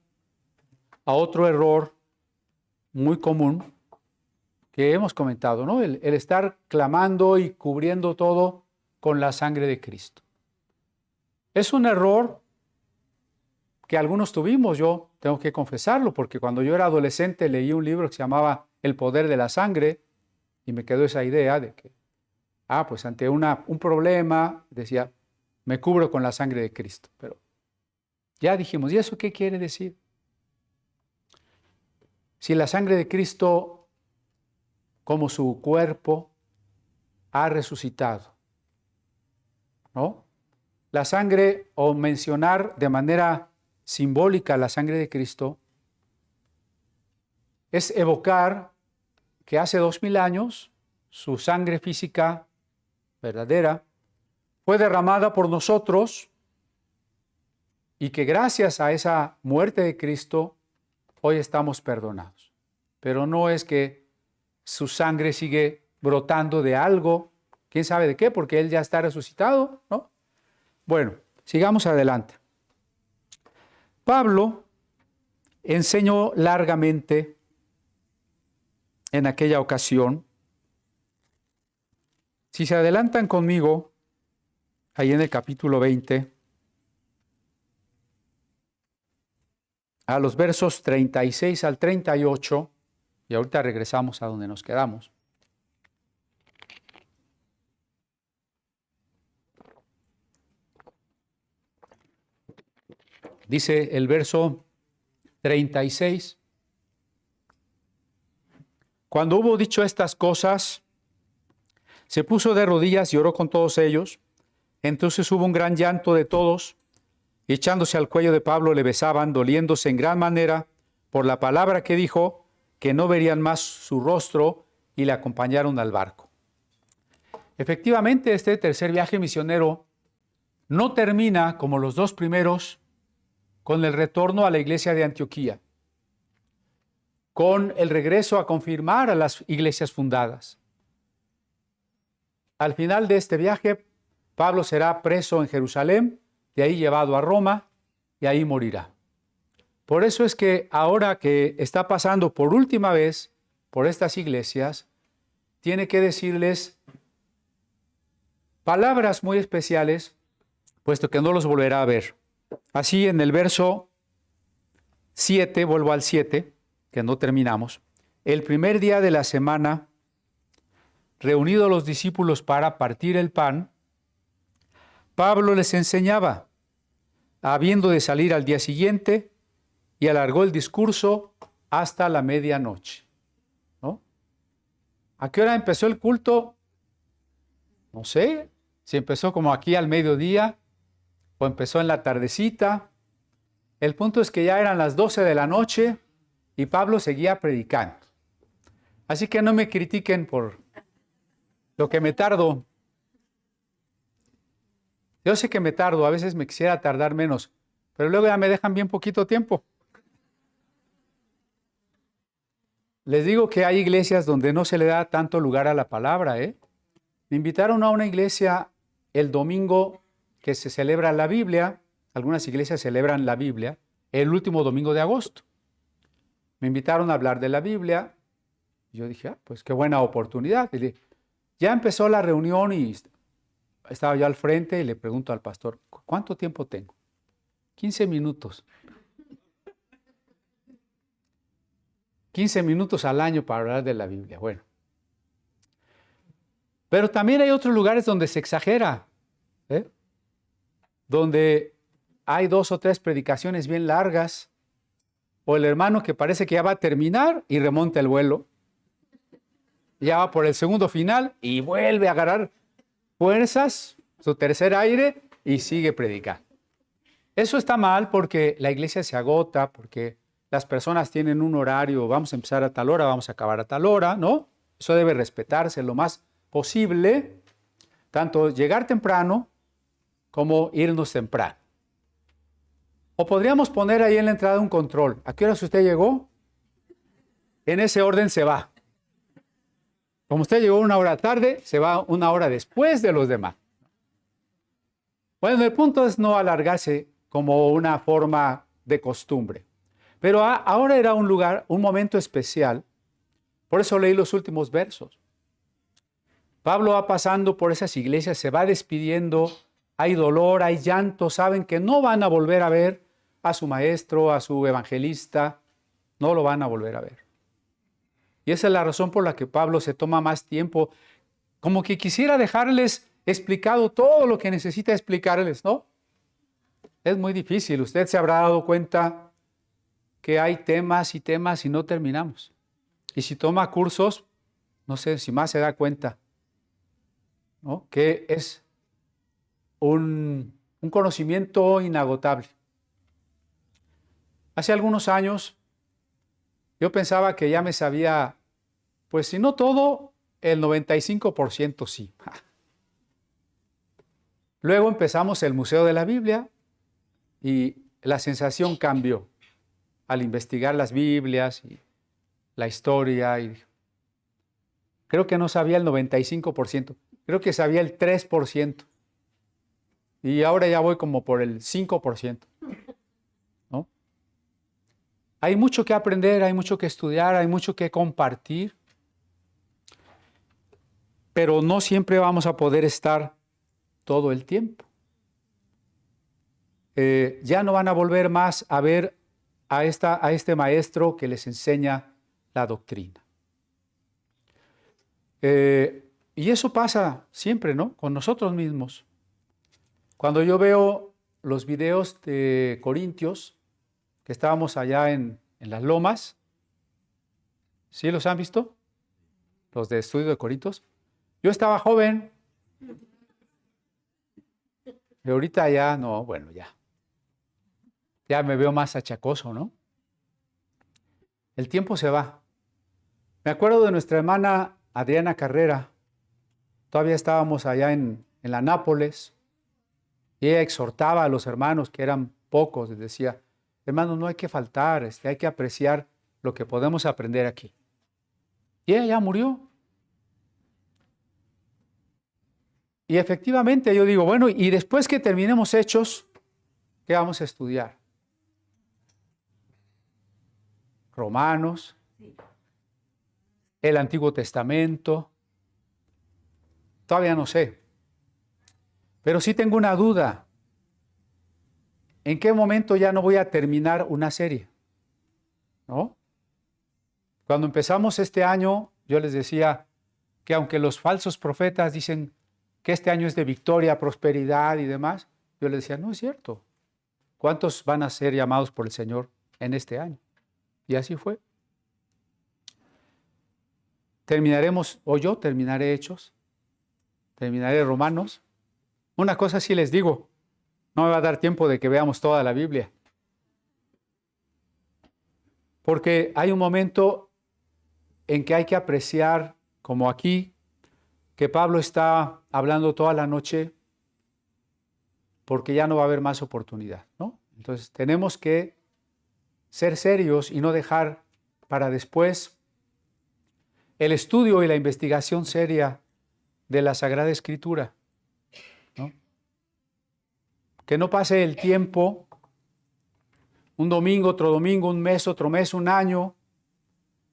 a otro error muy común que hemos comentado, ¿no? El estar clamando y cubriendo todo con la sangre de Cristo. Es un error que algunos tuvimos, yo tengo que confesarlo, porque cuando yo era adolescente leí un libro que se llamaba El poder de la sangre y me quedó esa idea de que, pues ante un problema, decía, me cubro con la sangre de Cristo. Pero ya dijimos, ¿y eso qué quiere decir? Si la sangre de Cristo, como su cuerpo, ha resucitado, ¿no? La sangre, o mencionar de manera simbólica la sangre de Cristo, es evocar que hace 2000 años su sangre física verdadera fue derramada por nosotros y que gracias a esa muerte de Cristo hoy estamos perdonados. Pero no es que su sangre sigue brotando de algo, quién sabe de qué, porque Él ya está resucitado, ¿no? Bueno, sigamos adelante. Pablo enseñó largamente en aquella ocasión. Si se adelantan conmigo, ahí en el capítulo 20, a los versos 36 al 38, y ahorita regresamos a donde nos quedamos. Dice el verso 36. Cuando hubo dicho estas cosas, se puso de rodillas y oró con todos ellos. Entonces hubo un gran llanto de todos, y echándose al cuello de Pablo le besaban, doliéndose en gran manera por la palabra que dijo, que no verían más su rostro, y le acompañaron al barco. Efectivamente, este tercer viaje misionero no termina, como los dos primeros, con el retorno a la iglesia de Antioquía, con el regreso a confirmar a las iglesias fundadas. Al final de este viaje, Pablo será preso en Jerusalén, de ahí llevado a Roma, y ahí morirá. Por eso es que ahora que está pasando por última vez por estas iglesias, tiene que decirles palabras muy especiales, puesto que no los volverá a ver. Así en el verso 7, vuelvo al 7, que no terminamos. El primer día de la semana, reunidos los discípulos para partir el pan, Pablo les enseñaba, habiendo de salir al día siguiente, y alargó el discurso hasta la medianoche, ¿no? ¿A qué hora empezó el culto? No sé, si empezó como aquí al mediodía, o empezó en la tardecita. El punto es que ya eran las 12 de la noche y Pablo seguía predicando. Así que no me critiquen por lo que me tardo. Yo sé que me tardo, a veces me quisiera tardar menos, pero luego ya me dejan bien poquito tiempo. Les digo que hay iglesias donde no se le da tanto lugar a la palabra, ¿eh? Me invitaron a una iglesia el domingo que se celebra la Biblia. Algunas iglesias celebran la Biblia el último domingo de agosto. Me invitaron a hablar de la Biblia. Yo dije, pues qué buena oportunidad. Y ya empezó la reunión y estaba yo al frente y le pregunto al pastor, ¿cuánto tiempo tengo? 15 minutos. 15 minutos al año para hablar de la Biblia. Bueno. Pero también hay otros lugares donde se exagera, ¿eh? Donde hay 2 o 3 predicaciones bien largas, o el hermano que parece que ya va a terminar y remonta el vuelo, ya va por el segundo final y vuelve a agarrar fuerzas, su tercer aire, y sigue predicando. Eso está mal porque la iglesia se agota, porque las personas tienen un horario, vamos a empezar a tal hora, vamos a acabar a tal hora, ¿no? Eso debe respetarse lo más posible, tanto llegar temprano como irnos temprano. O podríamos poner ahí en la entrada un control. ¿A qué hora usted llegó? En ese orden se va. Como usted llegó una hora tarde, se va una hora después de los demás. Bueno, el punto es no alargarse como una forma de costumbre. Pero ahora era un lugar, un momento especial. Por eso leí los últimos versos. Pablo va pasando por esas iglesias, se va despidiendo, hay dolor, hay llanto, saben que no van a volver a ver a su maestro, a su evangelista, no lo van a volver a ver. Y esa es la razón por la que Pablo se toma más tiempo, como que quisiera dejarles explicado todo lo que necesita explicarles, ¿no? Es muy difícil, usted se habrá dado cuenta que hay temas y temas y no terminamos. Y si toma cursos, no sé si más se da cuenta, ¿no? Que es un conocimiento inagotable. Hace algunos años yo pensaba que ya me sabía, pues si no todo, el 95% sí. Luego empezamos el Museo de la Biblia y la sensación cambió al investigar las Biblias y la historia. Y creo que no sabía el 95%, creo que sabía el 3%. Y ahora ya voy como por el 5%. ¿No? Hay mucho que aprender, hay mucho que estudiar, hay mucho que compartir. Pero no siempre vamos a poder estar todo el tiempo. Ya no van a volver más a ver a este maestro que les enseña la doctrina. Y eso pasa siempre, ¿no? Con nosotros mismos. Cuando yo veo los videos de Corintios, que estábamos allá en las lomas, ¿sí los han visto? Los de estudio de Corintios. Yo estaba joven. Y ahorita ya, no, bueno, ya. Ya me veo más achacoso, ¿no? El tiempo se va. Me acuerdo de nuestra hermana Adriana Carrera. Todavía estábamos allá en la Nápoles. Y ella exhortaba a los hermanos, que eran pocos, les decía, hermanos, no hay que faltar, hay que apreciar lo que podemos aprender aquí. Y ella ya murió. Y efectivamente yo digo, bueno, y después que terminemos Hechos, ¿qué vamos a estudiar? Romanos, el Antiguo Testamento, todavía no sé. Pero sí tengo una duda. ¿En qué momento ya no voy a terminar una serie? ¿No? Cuando empezamos este año, yo les decía que aunque los falsos profetas dicen que este año es de victoria, prosperidad y demás, yo les decía, no es cierto. ¿Cuántos van a ser llamados por el Señor en este año? Y así fue. Terminaremos, o yo terminaré Hechos, terminaré Romanos. Una cosa sí les digo, no me va a dar tiempo de que veamos toda la Biblia. Porque hay un momento en que hay que apreciar, como aquí, que Pablo está hablando toda la noche, porque ya no va a haber más oportunidad, ¿no? Entonces tenemos que ser serios y no dejar para después el estudio y la investigación seria de la Sagrada Escritura, ¿no? Que no pase el tiempo, un domingo, un mes, otro mes, un año,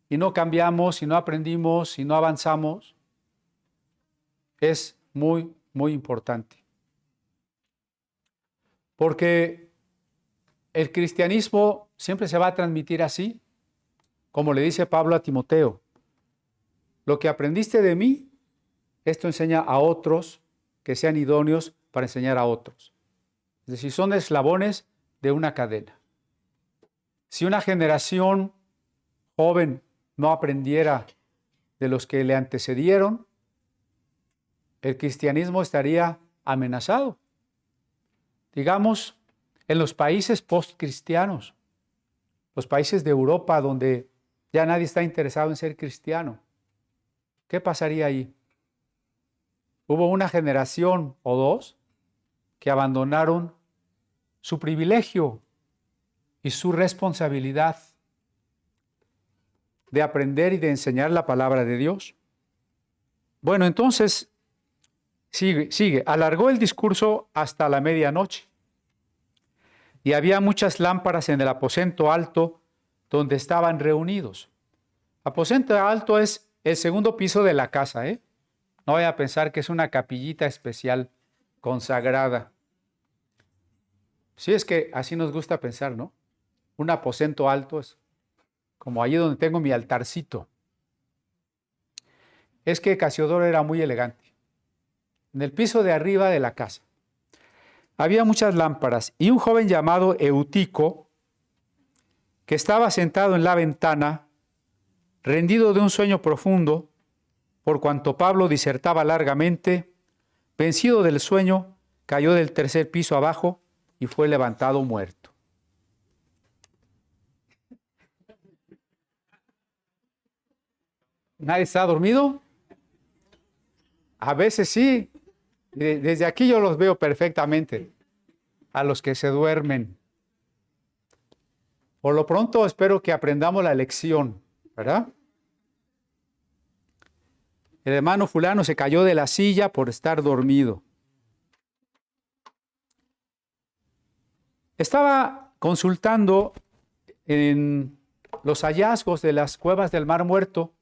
y no cambiamos, y no aprendimos, y no avanzamos. Es muy, muy importante. Porque el cristianismo siempre se va a transmitir así, como le dice Pablo a Timoteo. Lo que aprendiste de mí, esto enseña a otros que sean idóneos para enseñar a otros. Es decir, son eslabones de una cadena. Si una generación joven no aprendiera de los que le antecedieron, el cristianismo estaría amenazado. Digamos, en los países postcristianos, los países de Europa donde ya nadie está interesado en ser cristiano. ¿Qué pasaría ahí? Hubo una generación o dos que abandonaron su privilegio y su responsabilidad de aprender y de enseñar la palabra de Dios. Bueno, entonces, sigue. Alargó el discurso hasta la medianoche. Y había muchas lámparas en el aposento alto donde estaban reunidos. Aposento alto es el segundo piso de la casa, ¿eh? No vaya a pensar que es una capillita especial, consagrada. Sí, es que así nos gusta pensar, ¿no? Un aposento alto es como allí donde tengo mi altarcito. Es que Casiodoro era muy elegante. En el piso de arriba de la casa había muchas lámparas y un joven llamado Eutico, que estaba sentado en la ventana, rendido de un sueño profundo, por cuanto Pablo disertaba largamente, vencido del sueño, cayó del tercer piso abajo y fue levantado muerto. ¿Nadie está dormido? A veces sí. Desde aquí yo los veo perfectamente, a los que se duermen. Por lo pronto espero que aprendamos la lección, ¿verdad? El hermano fulano se cayó de la silla por estar dormido. Estaba consultando en los hallazgos de las cuevas del Mar Muerto.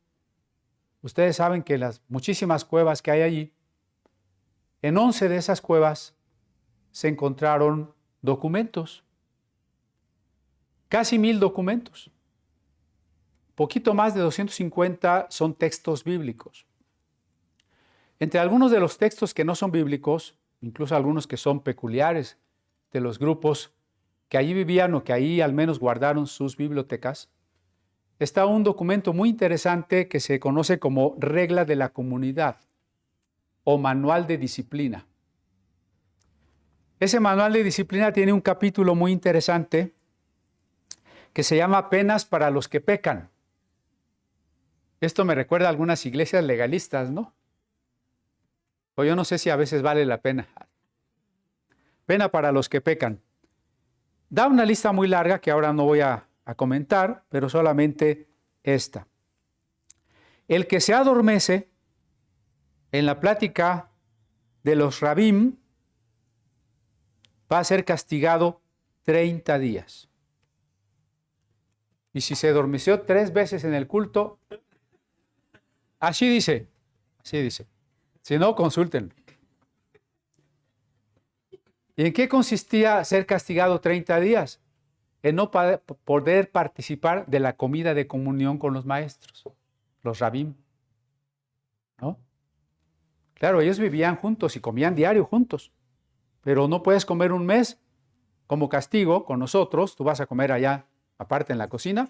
Ustedes saben que las muchísimas cuevas que hay allí, en 11 de esas cuevas se encontraron documentos, casi 1000 documentos. Poquito más de 250 son textos bíblicos. Entre algunos de los textos que no son bíblicos, incluso algunos que son peculiares de los grupos que allí vivían o que ahí al menos guardaron sus bibliotecas, está un documento muy interesante que se conoce como Regla de la Comunidad o Manual de Disciplina. Ese Manual de Disciplina tiene un capítulo muy interesante que se llama Penas para los que pecan. Esto me recuerda a algunas iglesias legalistas, ¿no? O yo no sé si a veces vale la pena. Pena para los que pecan. Da una lista muy larga que ahora no voy a comentar, pero solamente esta. El que se adormece en la plática de los rabim va a ser castigado 30 días. Y si se adormeció 3 veces en el culto, así dice. Si no, consulten. ¿Y en qué consistía ser castigado 30 días? En no poder participar de la comida de comunión con los maestros, los rabim, ¿no? Claro, ellos vivían juntos y comían diario juntos, pero no puedes comer un mes como castigo con nosotros. Tú vas a comer allá, aparte en la cocina,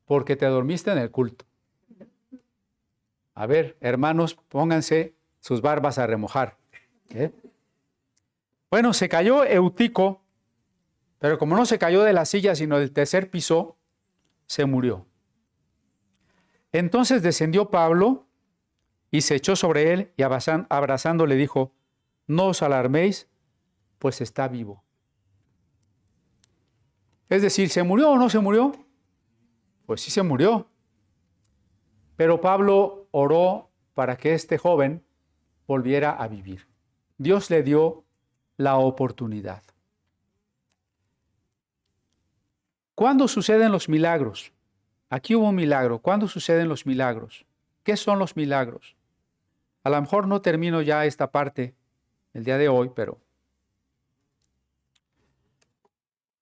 porque te dormiste en el culto. A ver, hermanos, pónganse sus barbas a remojar. Bueno, se cayó Eutico, pero como no se cayó de la silla, sino del tercer piso, se murió. Entonces descendió Pablo y se echó sobre él y abrazando le dijo: no os alarméis, pues está vivo. Es decir, ¿se murió o no se murió? Pues sí se murió. Pero Pablo oró para que este joven volviera a vivir. Dios le dio la oportunidad. ¿Cuándo suceden los milagros? Aquí hubo un milagro. ¿Cuándo suceden los milagros? ¿Qué son los milagros? A lo mejor no termino ya esta parte el día de hoy, pero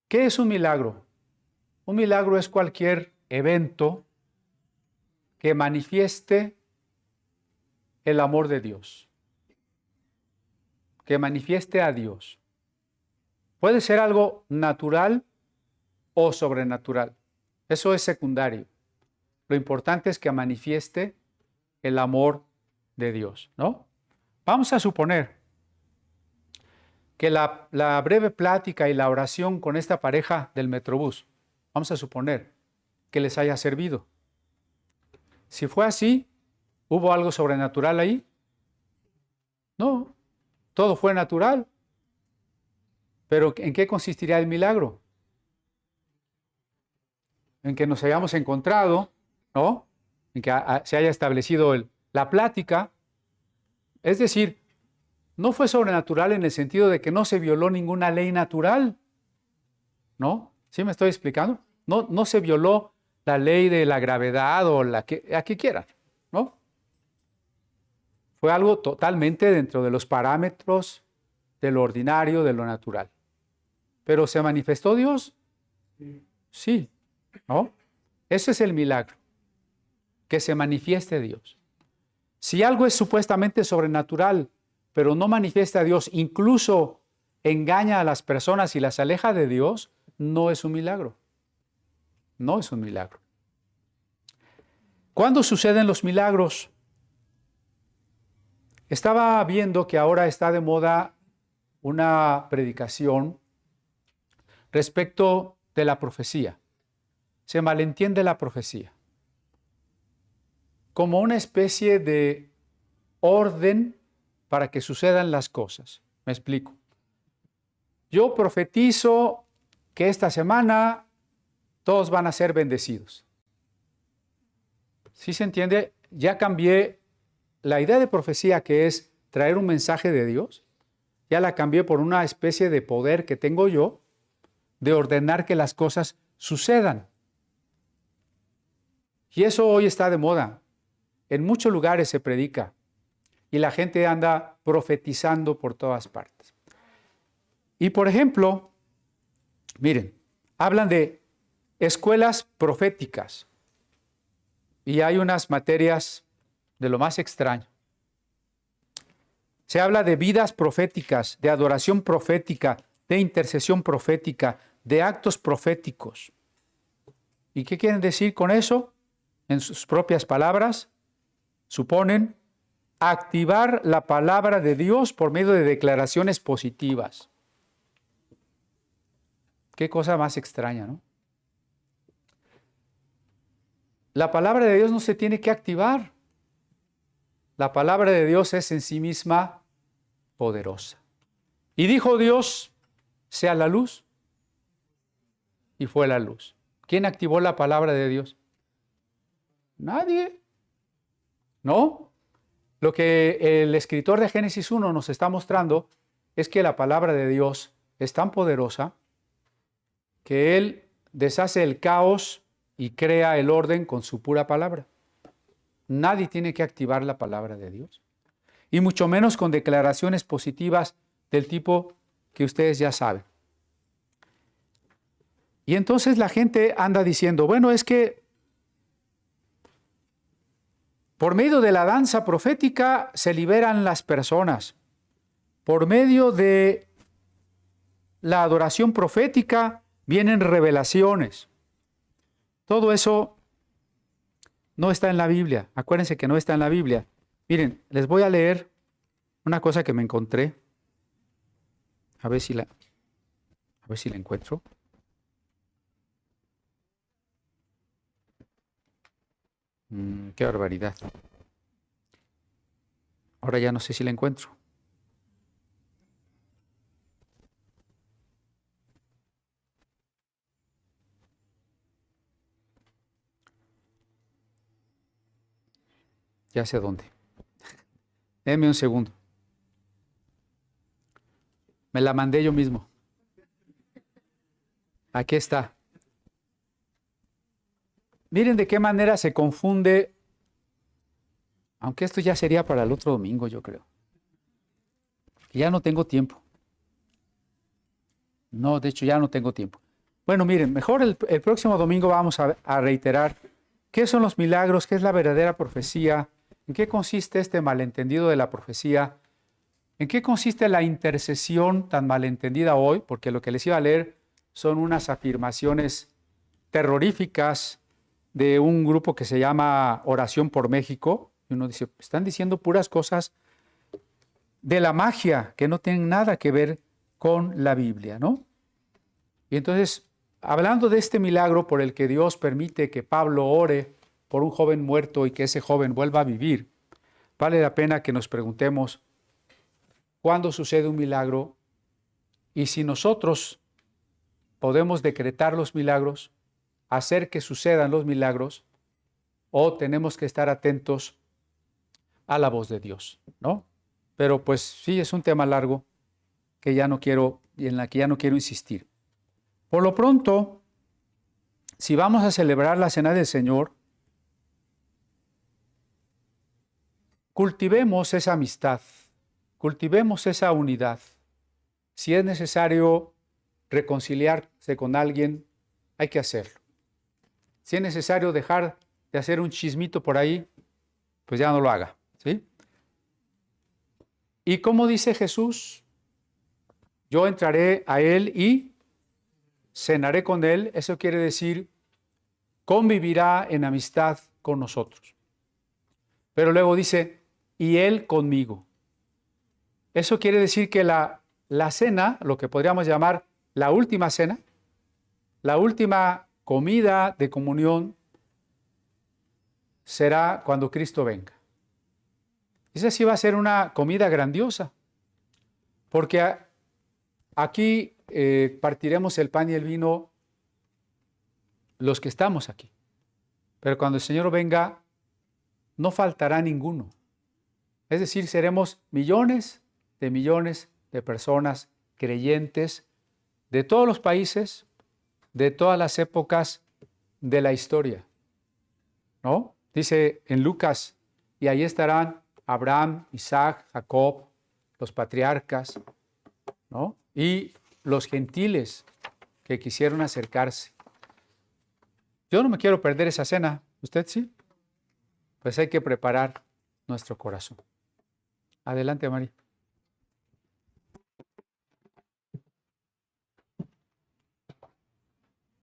¿qué es un milagro? Un milagro es cualquier evento que manifieste el amor de Dios, que manifieste a Dios. Puede ser algo natural o sobrenatural. Eso es secundario. Lo importante es que manifieste el amor de Dios, ¿no? Vamos a suponer que la breve plática y la oración con esta pareja del Metrobús vamos a suponer, que les haya servido. Si fue así, ¿hubo algo sobrenatural ahí? No, todo fue natural. Pero ¿en qué consistiría el milagro? En que nos hayamos encontrado, ¿no? En que se haya establecido la plática. Es decir, no fue sobrenatural en el sentido de que no se violó ninguna ley natural, ¿no? ¿Sí me estoy explicando? No se violó la ley de la gravedad o la que quieran, ¿no? Fue algo totalmente dentro de los parámetros de lo ordinario, de lo natural. ¿Pero se manifestó Dios? Sí, ¿no? Ese es el milagro, que se manifieste Dios. Si algo es supuestamente sobrenatural, pero no manifiesta a Dios, incluso engaña a las personas y las aleja de Dios, no es un milagro. No es un milagro. ¿Cuándo suceden los milagros? Estaba viendo que ahora está de moda una predicación respecto de la profecía. Se malentiende la profecía como una especie de orden para que sucedan las cosas. Me explico. Yo profetizo que esta semana todos van a ser bendecidos. ¿Sí se entiende? Ya cambié la idea de profecía, que es traer un mensaje de Dios, ya la cambié por una especie de poder que tengo yo de ordenar que las cosas sucedan. Y eso hoy está de moda. En muchos lugares se predica y la gente anda profetizando por todas partes. Y por ejemplo, miren, hablan de escuelas proféticas y hay unas materias de lo más extraño. Se habla de vidas proféticas, de adoración profética, de intercesión profética, de actos proféticos. ¿Y qué quieren decir con eso? En sus propias palabras, suponen activar la palabra de Dios por medio de declaraciones positivas. Qué cosa más extraña, ¿no? La palabra de Dios no se tiene que activar. La palabra de Dios es en sí misma poderosa. Y dijo Dios, sea la luz, y fue la luz. ¿Quién activó la palabra de Dios? Nadie. ¿No? Lo que el escritor de Génesis 1 nos está mostrando es que la palabra de Dios es tan poderosa que Él deshace el caos y crea el orden con su pura palabra. Nadie tiene que activar la palabra de Dios. Y mucho menos con declaraciones positivas del tipo que ustedes ya saben. Y entonces la gente anda diciendo, bueno, es que por medio de la danza profética se liberan las personas. Por medio de la adoración profética vienen revelaciones. Todo eso no está en la Biblia. Acuérdense que no está en la Biblia. Miren, les voy a leer una cosa que me encontré. A ver si la encuentro. Qué barbaridad. Ahora ya no sé si la encuentro. Ya sé dónde. Denme un segundo. Me la mandé yo mismo. Aquí está. Miren de qué manera se confunde, aunque esto ya sería para el otro domingo, yo creo. Ya no tengo tiempo. No, de hecho ya no tengo tiempo. Bueno, miren, mejor el próximo domingo vamos a reiterar qué son los milagros, qué es la verdadera profecía, en qué consiste este malentendido de la profecía, en qué consiste la intercesión tan malentendida hoy, porque lo que les iba a leer son unas afirmaciones terroríficas de un grupo que se llama Oración por México. Y uno dice, están diciendo puras cosas de la magia que no tienen nada que ver con la Biblia, ¿no? Y entonces hablando de este milagro por el que Dios permite que Pablo ore por un joven muerto y que ese joven vuelva a vivir, vale la pena que nos preguntemos cuándo sucede un milagro y si nosotros podemos decretar los milagros, hacer que sucedan los milagros, o tenemos que estar atentos a la voz de Dios, ¿no? Pero pues sí, es un tema largo que ya no quiero, y en la que ya no quiero insistir. Por lo pronto, si vamos a celebrar la Cena del Señor, cultivemos esa amistad, cultivemos esa unidad. Si es necesario reconciliarse con alguien, hay que hacerlo. Si es necesario dejar de hacer un chismito por ahí, pues ya no lo haga, ¿sí? Y como dice Jesús, yo entraré a Él y cenaré con Él. Eso quiere decir, convivirá en amistad con nosotros. Pero luego dice, y Él conmigo. Eso quiere decir que la cena, lo que podríamos llamar la última cena, la última comida de comunión, será cuando Cristo venga. Esa sí va a ser una comida grandiosa, porque aquí partiremos el pan y el vino los que estamos aquí. Pero cuando el Señor venga, no faltará ninguno. Es decir, seremos millones de personas creyentes de todos los países, de todas las épocas de la historia, ¿no? Dice en Lucas, y ahí estarán Abraham, Isaac, Jacob, los patriarcas, ¿no? Y los gentiles que quisieron acercarse. Yo no me quiero perder esa cena, ¿usted sí? Pues hay que preparar nuestro corazón. Adelante, María.